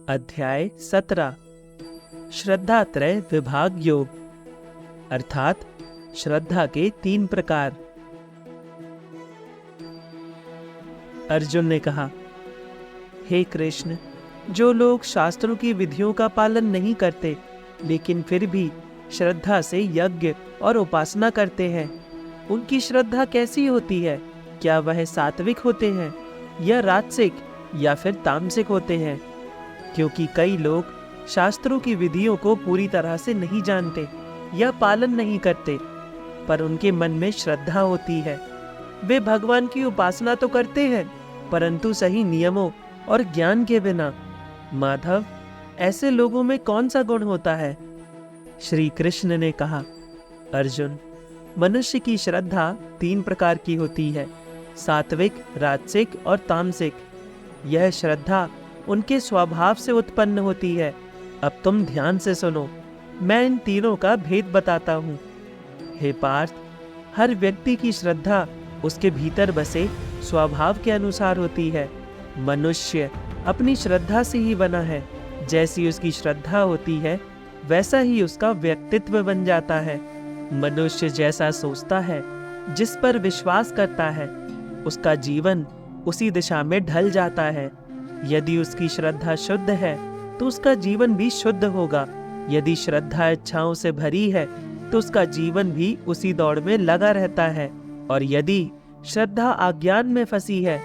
अध्याय 17 श्रद्धात्रय विभाग योग, अर्थात श्रद्धा के 3 प्रकार। अर्जुन ने कहा, हे कृष्ण, जो लोग शास्त्रों की विधियों का पालन नहीं करते लेकिन फिर भी श्रद्धा से यज्ञ और उपासना करते हैं, उनकी श्रद्धा कैसी होती है? क्या वह सात्विक होते हैं या राजसिक या फिर तामसिक होते हैं? क्योंकि कई लोग शास्त्रों की विधियों को पूरी तरह से नहीं जानते या पालन नहीं करते, पर उनके मन में श्रद्धा होती है। वे भगवान की उपासना तो करते हैं, परंतु सही नियमों और ज्ञान के बिना। माधव, ऐसे लोगों में कौन सा गुण होता है? श्री कृष्ण ने कहा, अर्जुन, मनुष्य की श्रद्धा 3 प्रकार की होती है, सात्विक, राजसिक और तामसिक। यह श्रद्धा उनके स्वभाव से उत्पन्न होती है। अब तुम ध्यान से सुनो, मैं इन तीनों का भेद बताता हूँ। हे पार्थ, हर व्यक्ति की श्रद्धा उसके भीतर बसे स्वभाव के अनुसार होती है। मनुष्य अपनी श्रद्धा से ही बना है। जैसी उसकी श्रद्धा होती है वैसा ही उसका व्यक्तित्व बन जाता है। मनुष्य जैसा सोचता है, जिस पर विश्वास करता है, उसका जीवन उसी दिशा में ढल जाता है। यदि उसकी श्रद्धा शुद्ध है तो उसका जीवन भी शुद्ध होगा। यदि श्रद्धा इच्छाओं से भरी है तो उसका जीवन भी उसी दौड़ में लगा रहता है। और यदि श्रद्धा अज्ञान में फंसी है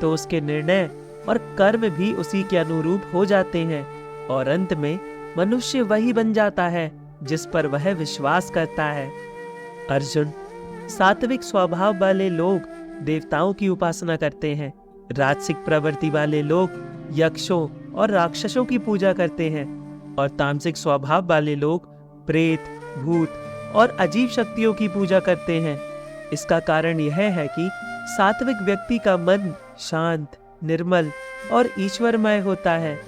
तो उसके निर्णय और कर्म भी उसी के अनुरूप हो जाते हैं। और अंत में मनुष्य वही बन जाता है जिस पर वह विश्वास करता है। अर्जुन, सात्विक स्वभाव वाले लोग देवताओं की उपासना करते हैं। राजसिक प्रवृत्ति वाले लोग यक्षों और राक्षसों की पूजा करते हैं। और तामसिक स्वभाव वाले लोग प्रेत, भूत और अजीब शक्तियों की पूजा करते हैं। इसका कारण यह है कि सात्विक व्यक्ति का मन शांत, निर्मल और ईश्वरमय होता है।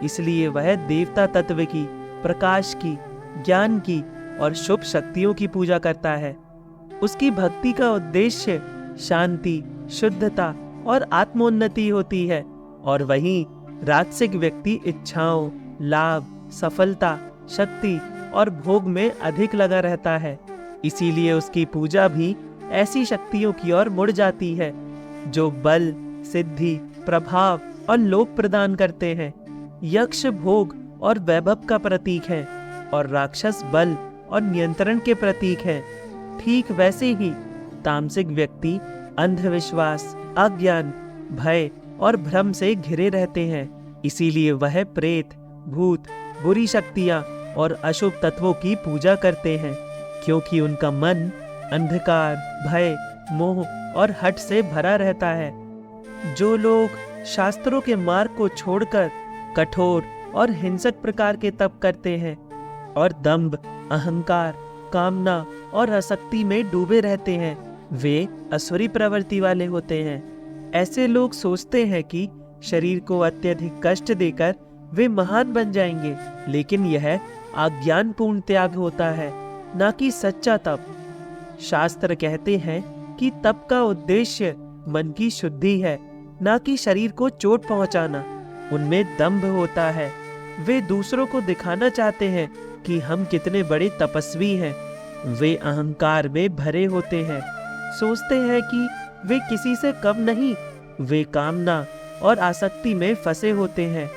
इसलिए वह देवता तत्व की, प्रकाश की, ज्ञान की और शुभ शक्तियों की पूजा करता है। उसकी भक्ति का उद्देश्य शांति, शुद्धता और आत्मोन्नति होती है। और वहीं राजसिक व्यक्ति इच्छाओं, लाभ, सफलता, शक्ति और भोग में अधिक लगा रहता है। इसीलिए उसकी पूजा भी ऐसी शक्तियों की ओर मुड़ जाती है जो बल, सिद्धि, प्रभाव और लोभ प्रदान करते हैं। यक्ष भोग और वैभव का प्रतीक है और राक्षस बल और नियंत्रण के प्रतीक हैं। ठीक वैसे ही तामसिक व्यक्ति अंधविश्वास, अज्ञान, भय और भ्रम से घिरे रहते हैं। इसीलिए वह प्रेत, भूत, बुरी शक्तियां और अशुभ तत्वों की पूजा करते हैं, क्योंकि उनका मन अंधकार, भय, मोह और हठ से भरा रहता है। जो लोग शास्त्रों के मार्ग को छोड़कर कठोर और हिंसक प्रकार के तप करते हैं और दंभ, अहंकार, कामना और आसक्ति में डूबे रहते हैं, वे असुरी प्रवृत्ति वाले होते हैं। ऐसे लोग सोचते हैं कि शरीर को अत्यधिक कष्ट देकर वे महान बन जाएंगे, लेकिन यह अज्ञानपूर्ण त्याग होता है, ना कि सच्चा तप। शास्त्र कहते हैं कि तप का उद्देश्य मन की शुद्धि है, ना कि शरीर को चोट पहुंचाना। उनमें दंभ होता है। वे दूसरों को दिखाना चाहते हैं कि हम कितने बड़े तपस्वी हैं। वे अहंकार में भरे होते हैं, सोचते हैं कि वे किसी से कम नहीं। वे कामना और आसक्ति में फंसे होते हैं।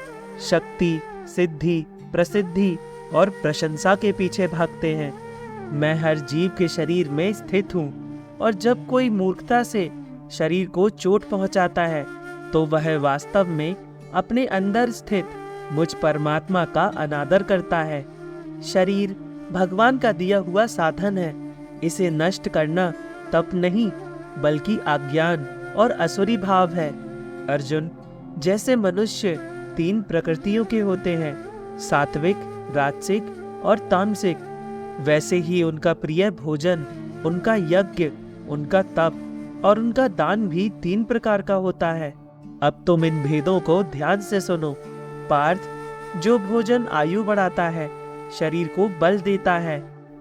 शक्ति, सिद्धि, प्रसिद्धि और प्रशंसा के पीछे भागते हैं। मैं हर जीव के शरीर में स्थित हूँ, और जब कोई मूर्खता से शरीर को चोट पहुँचाता है तो वह वास्तव में अपने अंदर स्थित मुझ परमात्मा का अनादर करता है। शरीर भगवान का दिया हुआ साधन है। इसे नष्ट करना तप नहीं, बल्कि अज्ञान और असुरी भाव है। अर्जुन, जैसे मनुष्य 3 प्रकृतियों के होते हैं, सात्विक, राजसिक और तामसिक, वैसे ही उनका प्रिय भोजन, उनका यज्ञ, उनका तप और उनका दान भी 3 प्रकार का होता है। अब तुम इन भेदों को ध्यान से सुनो। पार्थ, जो भोजन आयु बढ़ाता है, शरीर को बल देता है,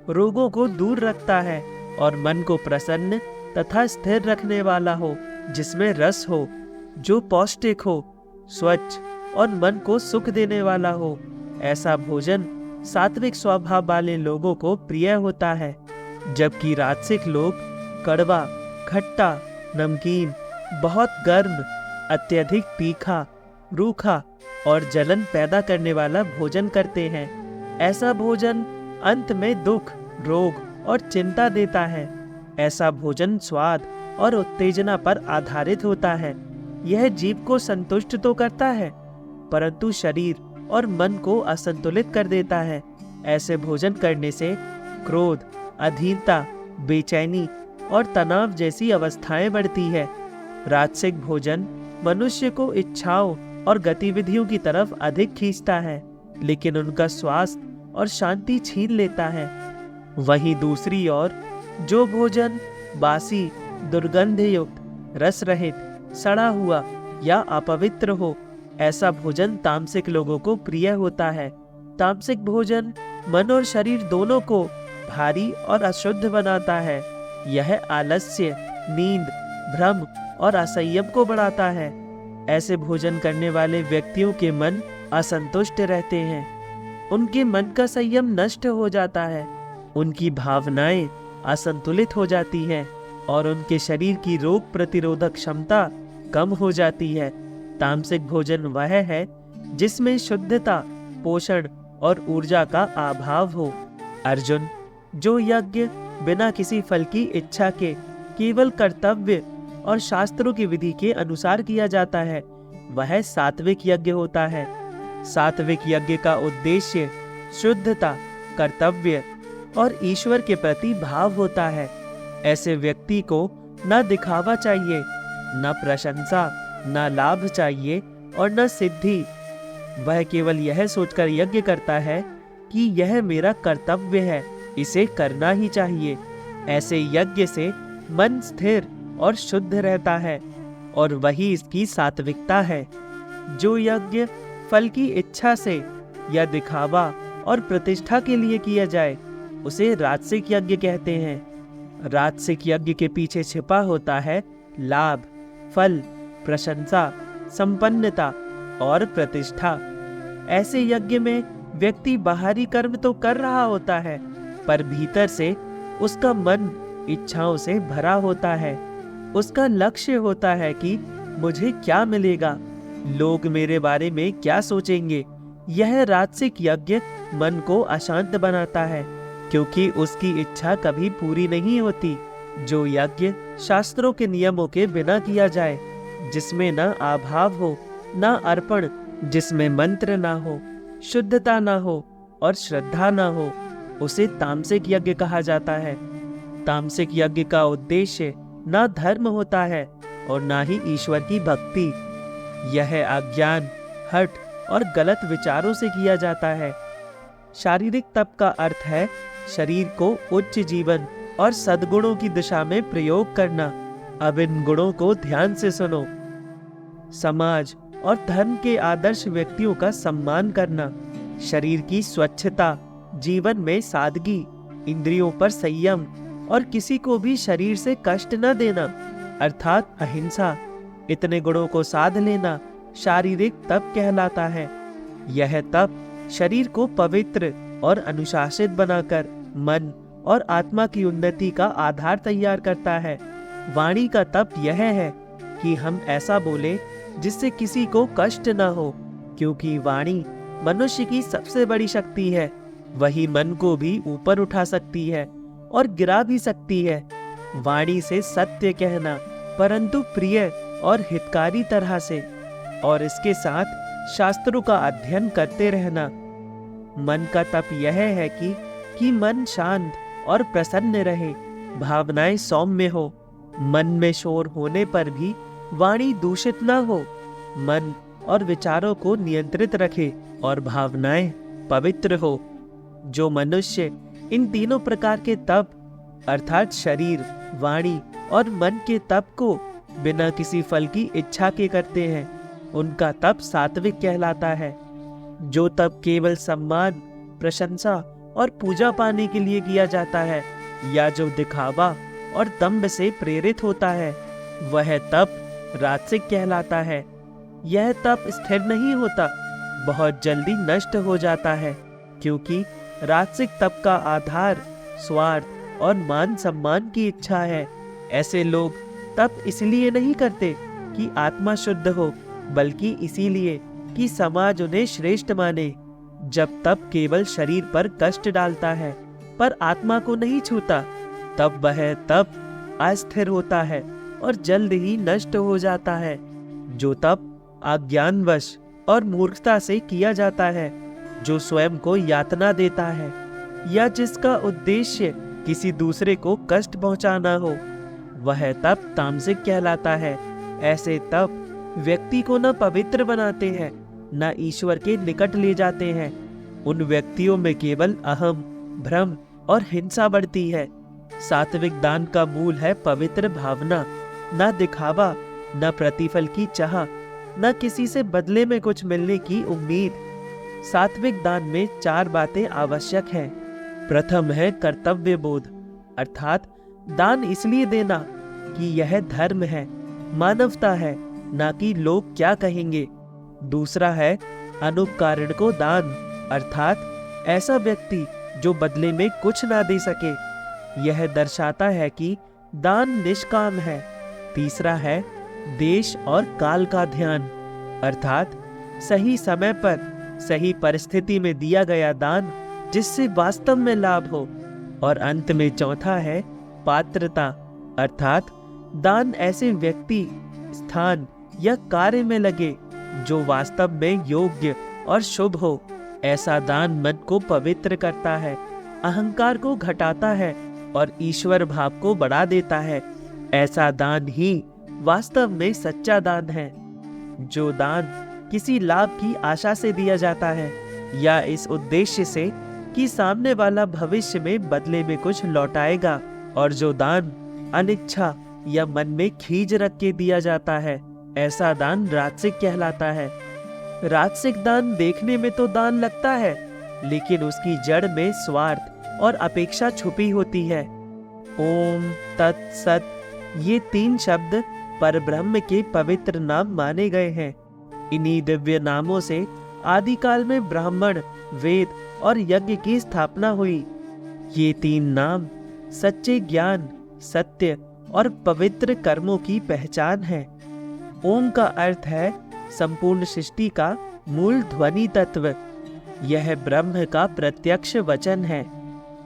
रोगों को दूर रखता है और मन को प्रसन्न तथा स्थिर रखने वाला हो, जिसमें रस हो, जो पौष्टिक हो, स्वच्छ, और मन को सुख देने वाला हो, ऐसा भोजन सात्विक स्वभाव वाले लोगों को प्रिय होता है। जबकि राजसिक लोग कड़वा, खट्टा, नमकीन, बहुत गर्म, अत्यधिक तीखा, रूखा और जलन पैदा करने वाला भोजन करते हैं। ऐसा भोजन अंत में दुख, रोग और चिंता देता है। ऐसा भोजन स्वाद और उत्तेजना पर आधारित होता है। यह जीव को संतुष्ट तो करता है, परंतु शरीर और मन को असंतुलित कर देता है। ऐसे भोजन करने से क्रोध, अधीरता, बेचैनी और तनाव जैसी अवस्थाएं बढ़ती है। राजसिक भोजन मनुष्य को इच्छाओं और गतिविधियों की तरफ अधिक खींचता है, लेकिन उनका स्वास्थ्य और शांति छीन लेता है। वहीं दूसरी ओर जो भोजन बासी, दुर्गंध युक्त, रस रहित, सड़ा हुआ या अपवित्र हो, ऐसा भोजन तामसिक लोगों को प्रिय होता है। तामसिक भोजन मन और शरीर दोनों को भारी और अशुद्ध बनाता है। यह आलस्य, नींद, भ्रम और असंयम को बढ़ाता है। ऐसे भोजन करने वाले व्यक्तियों के मन असंतुष्ट रहते हैं। उनके मन का संयम नष्ट हो जाता है, उनकी भावनाएं असंतुलित हो जाती हैं और उनके शरीर की रोग प्रतिरोधक क्षमता कम हो जाती है। तामसिक भोजन वह है जिसमें शुद्धता, पोषण और ऊर्जा का अभाव हो। अर्जुन, जो यज्ञ बिना किसी फल की इच्छा के केवल कर्तव्य और शास्त्रों की विधि के अनुसार किया जाता है, वह सात्विक यज्ञ होता है। सात्विक यज्ञ का उद्देश्य शुद्धता, कर्तव्य और ईश्वर के प्रति भाव होता है। ऐसे व्यक्ति को न दिखावा चाहिए, न प्रशंसा, न लाभ चाहिए और न सिद्धि। वह केवल यह सोचकर यज्ञ करता है कि यह मेरा कर्तव्य है, इसे करना ही चाहिए। ऐसे यज्ञ से मन स्थिर और शुद्ध रहता है और वही इसकी सात्विकता है। जो यज्ञ फल की इच्छा से या दिखावा और प्रतिष्ठा के लिए किया जाए, उसे राजसिक यज्ञ कहते हैं। राजसिक यज्ञ के पीछे छिपा होता है लाभ, फल, प्रशंसा, संपन्नता और प्रतिष्ठा। ऐसे यज्ञ में व्यक्ति बाहरी कर्म तो कर रहा होता है, पर भीतर से उसका मन इच्छाओं से भरा होता है। उसका लक्ष्य होता है कि मुझे क्या मिलेगा, लोग मेरे बारे में क्या सोचेंगे। यह राजसिक यज्ञ मन को अशांत बनाता है, क्योंकि उसकी इच्छा कभी पूरी नहीं होती। जो यज्ञ शास्त्रों के नियमों के बिना किया जाए, जिसमें न अभाव हो, न अर्पण, जिसमें मंत्र ना हो, शुद्धता ना हो और श्रद्धा ना हो, उसे तामसिक यज्ञ कहा जाता है। तामसिक यज्ञ का उद्देश्य ना धर्म होता है और ना ही ईश्वर की भक्ति। यह अज्ञान, हठ और गलत विचारों से किया जाता है। शारीरिक तप का अर्थ है शरीर को उच्च जीवन और सद्गुणों की दिशा में प्रयोग करना। अब इन गुणों को ध्यान से सुनो। समाज और धर्म के आदर्श व्यक्तियों का सम्मान करना, शरीर की स्वच्छता, जीवन में सादगी, इंद्रियों पर संयम और किसी को भी शरीर से कष्ट न देना अर्थात अहिंसा, इतने गुणों को साध लेना शारीरिक तप कहलाता है। यह तप शरीर को पवित्र और अनुशासित बनाकर मन और आत्मा की उन्नति का आधार तैयार करता है। वाणी का तप यह है कि हम ऐसा बोले जिससे किसी को कष्ट न हो, क्योंकि वाणी मनुष्य की सबसे बड़ी शक्ति है। वही मन को भी ऊपर उठा सकती है और गिरा भी सकती है। वाणी से सत्य कहना, परंतु प्रिय और हितकारी तरह से, और इसके साथ शास्त्रों का अध्ययन करते रहना। मन का तप यह है कि मन शांत और प्रसन्न रहे, भावनाएं सौम्य हो, मन में शोर होने पर भी वाणी दूषित न हो, मन और विचारों को नियंत्रित रखे और भावनाएं पवित्र हो। जो मनुष्य इन तीनों प्रकार के तप अर्थात शरीर, वाणी और मन के तप को बिना किसी फल की इच्छा के करते हैं, उनका तप सात्विक कहलाता है। जो तप केवल सम्मान, प्रशंसा और पूजा पाने के लिए किया जाता है, या जो दिखावा और दंभ से प्रेरित होता है, वह तप राजसिक कहलाता है। यह तप स्थिर नहीं होता, बहुत जल्दी नष्ट हो जाता है, क्योंकि राजसिक तप का आधार स्वार्थ और मान सम्मान की इच्छा है। ऐसे लोग तप इसलिए नहीं करते कि आत्मा शुद्ध हो, बल्कि इसीलिए कि समाज उन्हें श्रेष्ठ माने। जब तप केवल शरीर पर कष्ट डालता है पर आत्मा को नहीं छूता, तब वह तप अस्थिर होता है और जल्द ही नष्ट हो जाता है। जो तप अज्ञानवश और मूर्खता से किया जाता है, जो स्वयं को यातना देता है या जिसका उद्देश्य किसी दूसरे को कष्ट पहुंचाना हो, वह तप तामसिक कहलाता है। ऐसे तप व्यक्ति को न पवित्र बनाते हैं, न ईश्वर के निकट ले जाते हैं। उन व्यक्तियों में केवल अहम, भ्रम और हिंसा बढ़ती है। सात्विक दान का मूल है पवित्र भावना, न दिखावा, न प्रतिफल की चाह, न किसी से बदले में कुछ मिलने की उम्मीद। सात्विक दान में 4 बातें आवश्यक हैं। प्रथम है कर्तव्य बोध, अर्थात दान इसलिए देना कि यह धर्म है, मानवता है, ना कि लोग क्या कहेंगे। दूसरा है अनुपकारण को दान, अर्थात ऐसा व्यक्ति जो बदले में कुछ ना दे सके, यह दर्शाता है कि दान निष्काम है। तीसरा है देश और काल का ध्यान, अर्थात सही समय पर सही परिस्थिति में दिया गया दान जिससे वास्तव में लाभ हो। और अंत में चौथा है पात्रता, अर्थात दान ऐसे व्यक्ति, स्थान या कार्य में लगे जो वास्तव में योग्य और शुभ हो। ऐसा दान मन को पवित्र करता है, अहंकार को घटाता है और ईश्वर भाव को बढ़ा देता है। ऐसा दान ही वास्तव में सच्चा दान है। जो दान किसी लाभ की आशा से दिया जाता है या इस उद्देश्य से कि सामने वाला भविष्य में बदले में कुछ लौटाएगा, और जो दान अनिच्छा या मन में खींच रख के दिया जाता है, ऐसा दान राजसिक कहलाता है। राजसिक दान देखने में तो दान लगता है, लेकिन उसकी जड़ में स्वार्थ और अपेक्षा छुपी होती है। ओम तत्सत ये 3 शब्द परब्रह्म के पवित्र नाम माने गए हैं। इन्हीं दिव्य नामों से आदिकाल में ब्राह्मण, वेद और यज्ञ की स्थापना हुई। ये 3 नाम सच्चे ज्ञान, सत्य और पवित्र कर्मों की पहचान है। ओम का अर्थ है संपूर्ण सृष्टि का मूल ध्वनि तत्व। यह ब्रह्म का प्रत्यक्ष वचन है।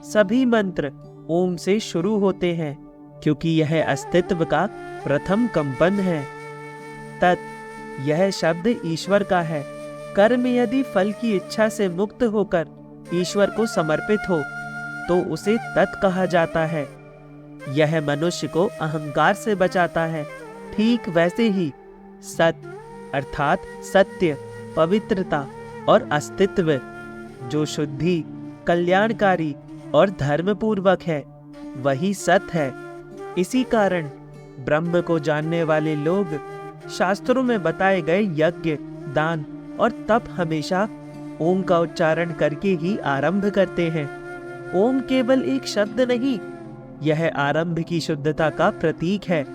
सभी मंत्र ओम से शुरू होते हैं, क्योंकि यह अस्तित्व का प्रथम कंपन है। तत् यह शब्द ईश्वर का है। कर्म यदि फल की इच्छा से मुक्त होकर ईश्वर को समर्पित हो तो उसे तत् कहा जाता है। यह मनुष्य को अहंकार से बचाता है। ठीक वैसे ही सत अर्थात सत्य, पवित्रता और अस्तित्व, जो शुद्धि, कल्याणकारी और धर्मपूर्वक है, वही सत है। इसी कारण ब्रह्म को जानने वाले लोग शास्त्रों में बताए गए यज्ञ, दान और तप हमेशा ओम का उच्चारण करके ही आरंभ करते हैं। ओम केवल एक शब्द नहीं, यह आरंभ की शुद्धता का प्रतीक है।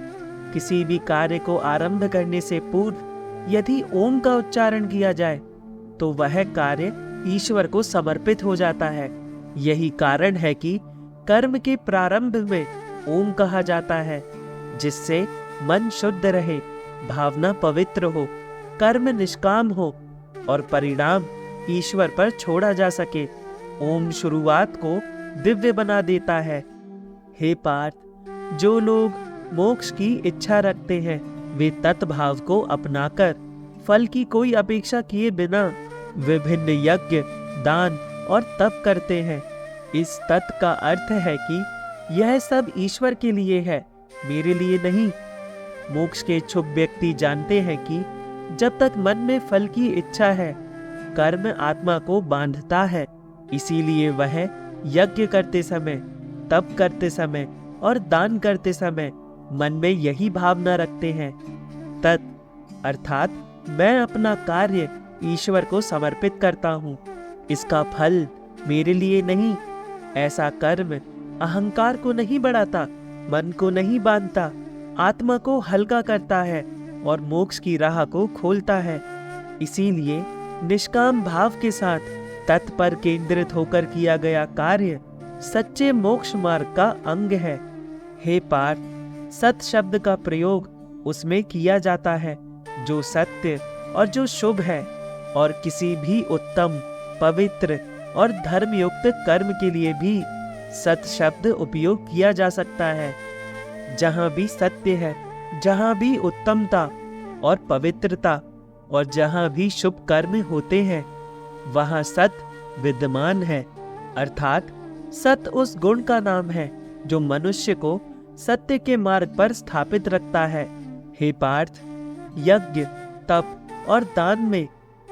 किसी भी कार्य को आरंभ करने से पूर्व यदि ओम का उच्चारण किया जाए तो वह कार्य ईश्वर को समर्पित हो जाता है। यही कारण है कि कर्म के प्रारंभ में ओम कहा जाता है, जिससे मन शुद्ध रहे, भावना पवित्र हो, कर्म निष्काम हो और परिणाम ईश्वर पर छोड़ा जा सके। ओम शुरुआत को दिव्य बना देता है। हे पार्थ, जो लोग मोक्ष की इच्छा रखते हैं वे तत्भाव को अपनाकर फल की कोई अपेक्षा किए बिना विभिन्न यज्ञ, दान और तप करते हैं। इस तत् का अर्थ है कि यह सब ईश्वर के लिए है, मेरे लिए नहीं। मोक्ष के इच्छुक व्यक्ति जानते हैं कि जब तक मन में फल की इच्छा है, कर्म आत्मा को बांधता है। इसीलिए वह यज्ञ करते समय, तप करते समय और दान करते समय मन में यही भावना रखते हैं। तत् अर्थात मैं अपना कार्य ईश्वर को समर्पित करता हूँ, इसका फल मेरे लिए नहीं। ऐसा कर्म अहंकार को नहीं बढ़ाता, मन को नहीं बांधता, आत्मा को हल्का करता है और मोक्ष की राह को खोलता है। इसीलिए निष्काम भाव के साथ तत् पर केंद्रित होकर किया गया कार्य सच्चे मोक्ष मार्ग का अंग है। हे पार्थ, सत शब्द का प्रयोग उसमें किया जाता है जो सत्य और जो शुभ है, और किसी भी उत्तम, पवित्र और धर्मयुक्त कर्म के लिए भी सत शब्द उपयोग किया जा सकता है। जहाँ भी सत्य है, जहाँ भी उत्तमता और पवित्रता और जहाँ भी शुभ कर्म होते हैं, वहाँ सत विद्यमान है। अर्थात सत उस गुण का नाम है जो मनुष्य को सत्य के मार्ग पर स्थापित रखता है। हे पार्थ, यज्ञ, तप और दान में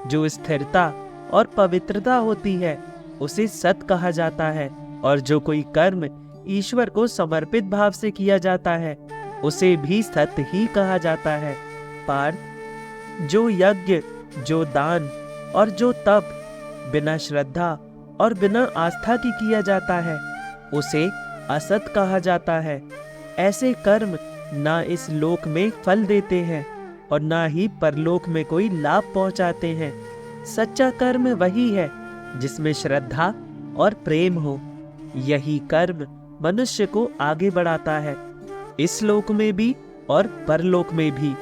जो स्थिरता और पवित्रता होती है उसे सत कहा जाता है, और जो कोई कर्म ईश्वर को समर्पित भाव से किया जाता है उसे भी सत ही कहा जाता है। पार्थ, जो यज्ञ, जो दान और जो तप बिना श्रद्धा और बिना आस्था की किया जाता है उसे असत कहा जाता है। ऐसे कर्म ना इस लोक में फल देते हैं और ना ही परलोक में कोई लाभ पहुंचाते हैं। सच्चा कर्म वही है जिसमें श्रद्धा और प्रेम हो। यही कर्म मनुष्य को आगे बढ़ाता है, इस लोक में भी और परलोक में भी।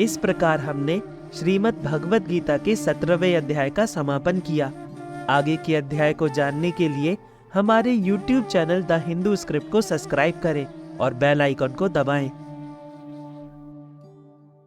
इस प्रकार हमने श्रीमद् भगवत गीता के 17वें अध्याय का समापन किया। आगे के अध्याय को जानने के लिए हमारे YouTube channel the Hindu script को सब्सक्राइब करें और बेल आइकन को दबाएं।